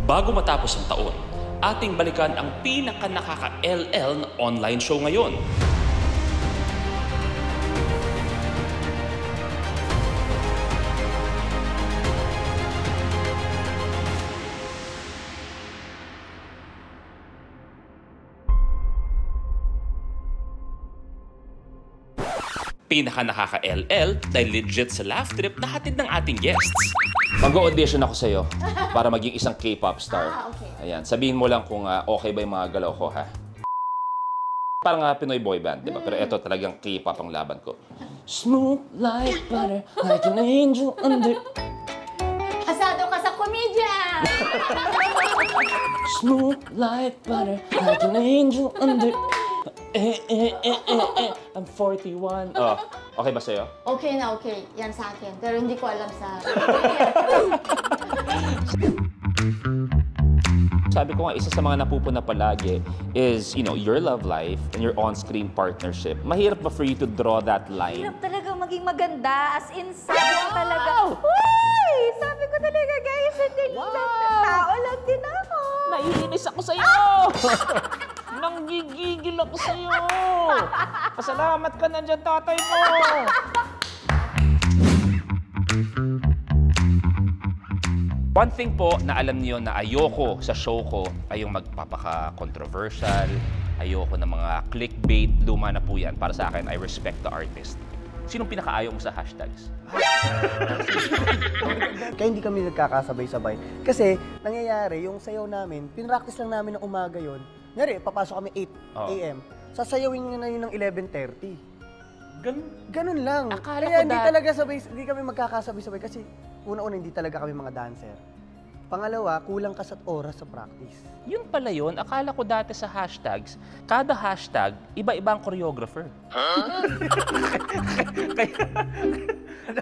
Bago matapos ang taon, ating balikan ang pinaka-nakaka-LL na online show ngayon. Pinaka-nakaka-LL dahil legit sa laugh trip na hatid ng ating guests. Mag-audition ako sa'yo para maging isang K-pop star. Okay. Ayan, sabihin mo lang kung okay ba yung mga galaw ko, ha? Parang Pinoy boy band, di ba? Pero eto talagang K-pop ang laban ko. Smooth like butter, like an angel under... Asado ka sa comedian! Smooth like butter, like an angel under... I'm 41. Oh, okay ba sa'yo? Okay na, okay. Yan sa akin. Pero hindi ko alam sa... Sabi ko nga, isa sa mga napupuna palagi is, you know, your love life and your on-screen partnership. Mahirap ba for you to draw that line? Hirap talaga maging maganda. As in, sabi ko talaga, uy! Sabi ko talaga, guys, hindi tao lang din ako. Naiinis ako sa'yo! Nanggigigil ako sa'yo! Pasalamat ka na dyan, tatay mo! One thing po na alam niyo na ayoko sa show ko ay yung magpapaka-controversial, ayoko ng mga clickbait, luma na po yan. Para sa akin, I respect the artist. Sinong pinakaayaw mo sa hashtags? Kaya hindi kami nagkakasabay-sabay. Kasi nangyayari, yung sayaw namin, pinractice lang namin ng umaga yon. Ngayari, papasok kami 8 a.m. Sasayawin nyo na yun ng 11:30. Ganun lang. Kaya hindi kami magkakasabay-sabay kasi una-una hindi talaga kami mga dancer. Pangalawa, kulang ka sa oras sa practice. Yun pala yun. Akala ko dati sa hashtags, kada hashtag, iba-ibang choreographer.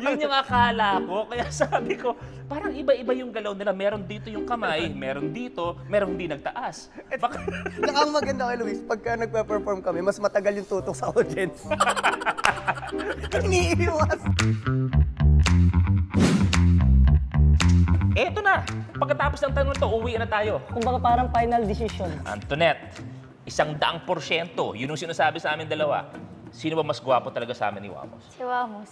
Yun yung akala ko. Kaya sabi ko, parang iba-iba yung galaw nila. Meron dito yung kamay, meron dito, meron di nagtaas. Ang maganda kay Luis, pagka nagpe-perform kami, mas matagal yung tutok sa audience. Iniiwas. Eto na! Pagkatapos ng tanong ito, uwi na tayo. Kumbaga parang final decision. Antoinette, 100%. Yun yung sinasabi sa amin dalawa. Sino ba mas gwapo talaga sa amin ni Wamos? Si Wamos.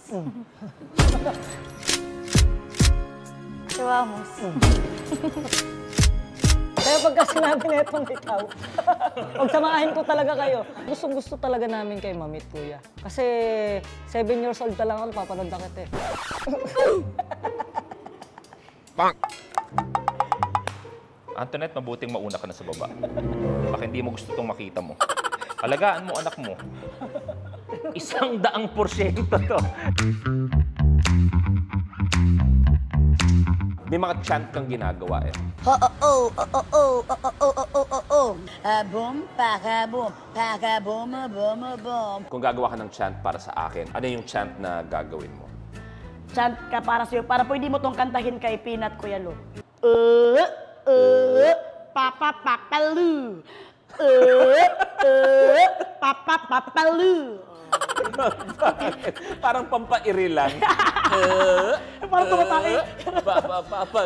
Si Wamos. Kaya pagka sinabi na itong ikaw, pagsamahin ko talaga kayo. Gustong-gusto talaga namin kay Mamit, kuya. Kasi 7 years old ka lang ako, papanood na kita eh. Antoinette, mabuting mauna ka na sa baba. Baka hindi mo gusto itong makita mo. Alagaan mo anak mo. 100% to. May mga chant kang ginagawa eh. Boom, para boom, boom, boom. Kung gagawa ka ng chant para sa akin, ano yung chant na gagawin mo? Chant ka para sa'yo, para pwede mo tong kantahin kay Peanut, Kuya Lo. Papa papalu. Papa papalu. Parang pampairi lang. Parang tumatay.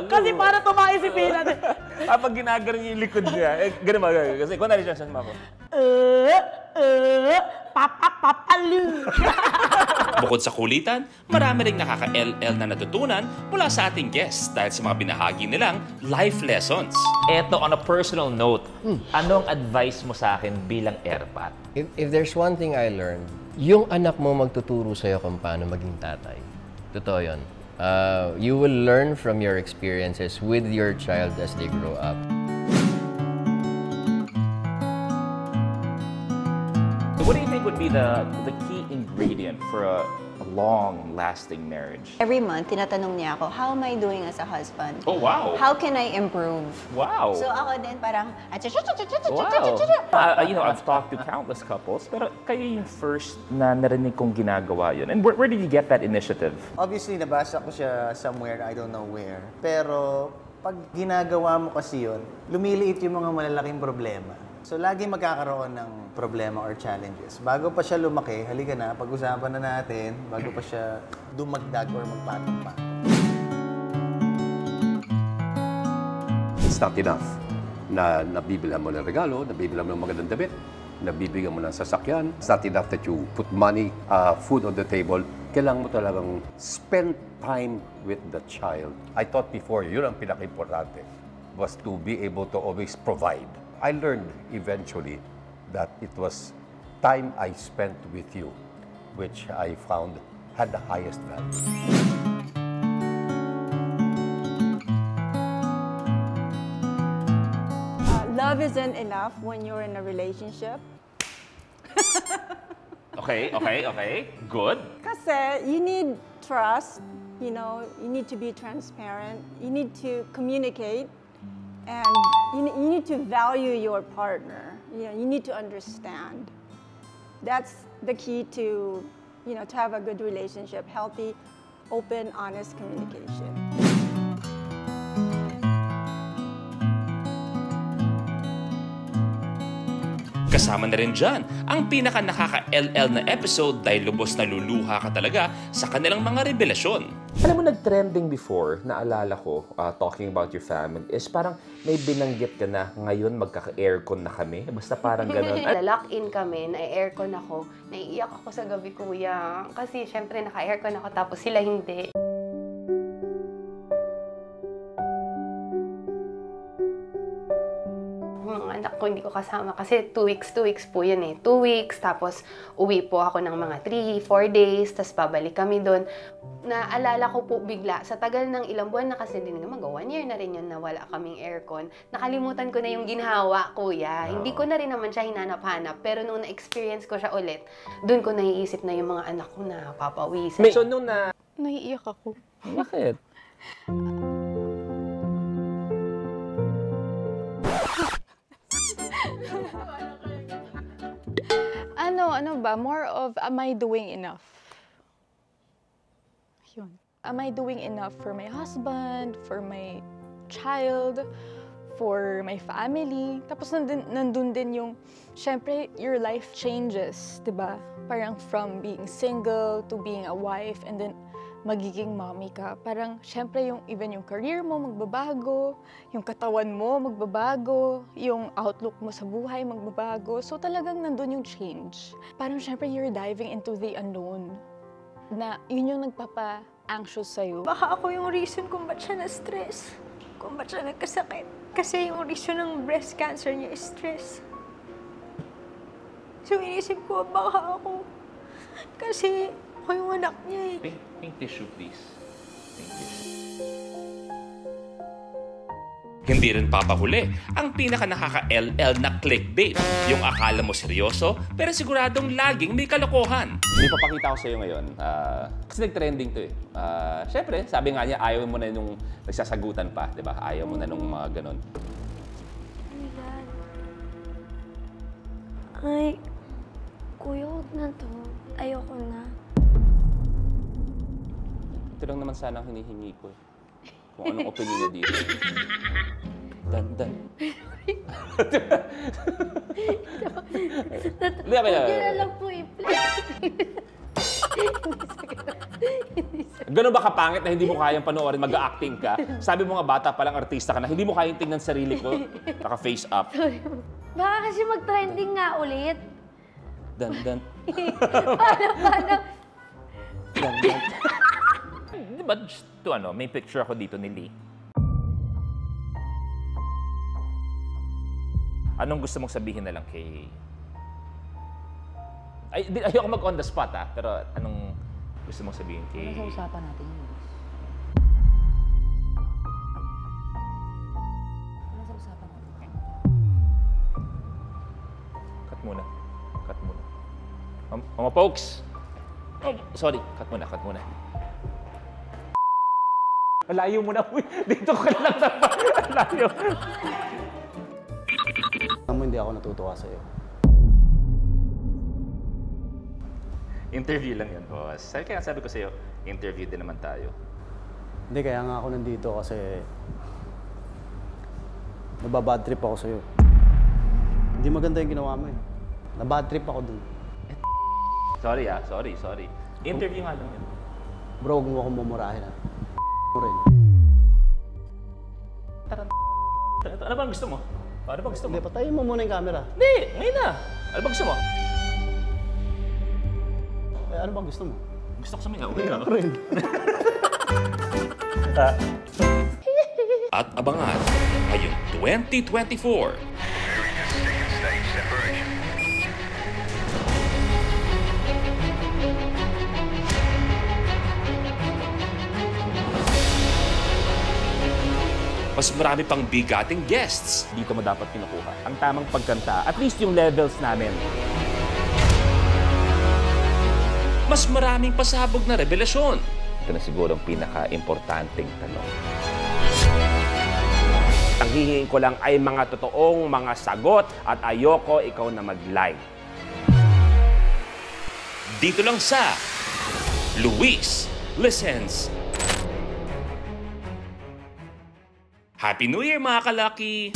Kasi para tumae si Peanut. Kapag ginaganon yung likod niya, ganun ba? Kasi kung nari siya mo ako. Papa papalu. Bukod sa kulitan, marami ring nakaka-LL na natutunan mula sa ating guests dahil sa mga binahagi nilang life lessons. Eto, on a personal note, anong advice mo sa akin bilang airpat? If there's one thing I learned, yung anak mo magtuturo sa'yo kung paano maging tatay. Totoo yun. You will learn from your experiences with your child as they grow up. What do you think would be the key ingredient for a long-lasting marriage? Every month, tinatanong niya ako, how am I doing as a husband? Oh, wow! How can I improve? Wow! So ako din parang, wow! You know, I've talked to countless couples, pero kayo yung first na narinig kong ginagawa yun. And where did you get that initiative? Obviously, nabasa ko siya somewhere, I don't know where. Pero pag ginagawa mo kasi yun, lumiliit yung mga malalaking problema. So, lagi magkakaroon ng problema or challenges. Bago pa siya lumaki, halika na, pag-usapan na natin, bago pa siya dumagdag or magpatong-patong. It's not enough na nabibilhan mo ng regalo, nabibilhan mo ng magandang damit, nabibigyan mo ng sasakyan. It's not enough that you put money, food on the table. Kailangan mo talagang spend time with the child. I thought before, yun ang pinaka-importante, was to be able to always provide. I learned eventually that it was time I spent with you, which I found had the highest value. Love isn't enough when you're in a relationship. Okay. Good. Kasi you need trust, you know, you need to be transparent, you need to communicate, and you need to value your partner. You know, you need to understand. That's the key to, you know, to have a good relationship, healthy, open, honest communication. Kasama na rin dyan ang pinaka nakaka-LL na episode dahil lubos na luluha ka talaga sa kanilang mga revelasyon. Alam mo, nag-trending before, naalala ko, talking about your family, is parang may binanggit ka na ngayon magkaka-aircon na kami. Basta parang gano'n. Lock-in kami, na-aircon ako. Naiiyak ako sa gabi, kuya. Kasi syempre naka-aircon ako tapos sila hindi. Anak ko hindi ko kasama kasi 2 weeks po yun eh. 2 weeks, tapos uwi po ako ng mga 3-4 days, tapos babalik kami doon. Naalala ko po bigla, sa tagal ng ilang buwan na kasi din naman, 1 year na rin yun na wala kaming aircon. Nakalimutan ko na yung ginhawa, kuya. Hindi ko na rin naman siya hinanap-hanap, pero nung na-experience ko siya ulit, doon ko naiisip na yung mga anak ko na papawisan. So nung na... Naiiyak ako. Bakit? Ano ba? More of, am I doing enough? Yun. Am I doing enough for my husband, for my child, for my family? Tapos nandun din yung, syempre, your life changes, diba? Parang from being single to being a wife, and then magiging mommy ka. Parang, syempre, even yung career mo magbabago, yung katawan mo magbabago, yung outlook mo sa buhay magbabago. So, talagang nandun yung change. Parang, syempre, you're diving into the unknown. Na yun yung nagpapa-anxious sa'yo. Baka ako yung reason kung ba't siya na-stress. Kung ba't siya nagkasakit. Kasi yung reason ng breast cancer niya is stress. So, inisip ko, baka ako. Kasi, ako yung anak niya eh. Pink tissue, please. Pink tissue. Hindi rin papahuli ang pinaka nakaka-LL na clickbait. Yung akala mo seryoso, pero siguradong laging may kalokohan. May papakita ko sa'yo ngayon. Kasi nag-trending to eh. Siyempre, sabi nga niya, ayaw mo na nung nagsasagutan pa, di ba? Ayaw mo na nung mga ganon. Ano yan? Ay, kuya, huwag na to. Ayoko na. Ito lang naman sana ang hinihingi ko. Kung anong opinion niya dito. Dan. Huwag yun na lang po i-play. Ganun ba kapangit na hindi mo kayang panoorin, mag-acting ka? Sabi mo nga bata palang artista ka na, hindi mo kayang tingnan sarili ko. Naka-face up. Sorry. Baka kasi mag-trending nga ulit. Dan. Paano? Dan. Di ba, may picture ako dito ni Lee. Anong gusto mong sabihin na lang kay... Ayoko mag-on the spot pero anong gusto mong sabihin kay... Ano sa usapan natin yun? Ano sa usapan natin? Cut muna. Mga folks! Oh, sorry, cut muna. Malayo mo na. Dito ka lang naman. Malayo. Hindi ako natutuwa sa'yo. Interview lang yun, boss. Kaya sabi ko sa'yo, interview din naman tayo. Hindi, kaya nga ako nandito kasi nababad trip ako sa'yo. Hindi maganda yung ginawa mo eh. Nabad trip ako dun. Sorry. Interview nga lang yun. Bro, huwag mo akong mumurahin mo rin. Ano bang gusto mo? Ano bang gusto mo? Hindi, patayin mo muna yung camera. Hindi, ngayon na. Ano bang gusto mo? Ano bang gusto mo? Gusto ko sa mga. Okay na. At abangan ngayong 2024. Mas marami pang bigating guests. Dito mo dapat kinukuha ang tamang pagkanta. At least yung levels namin. Mas maraming pasabog na revelasyon. Ito na siguro ang pinaka-importanting tanong. Ang hihiling ko lang ay mga totoong mga sagot at ayoko ikaw na mag-lie. Dito lang sa Luis Listens. Happy New Year mga kalaki!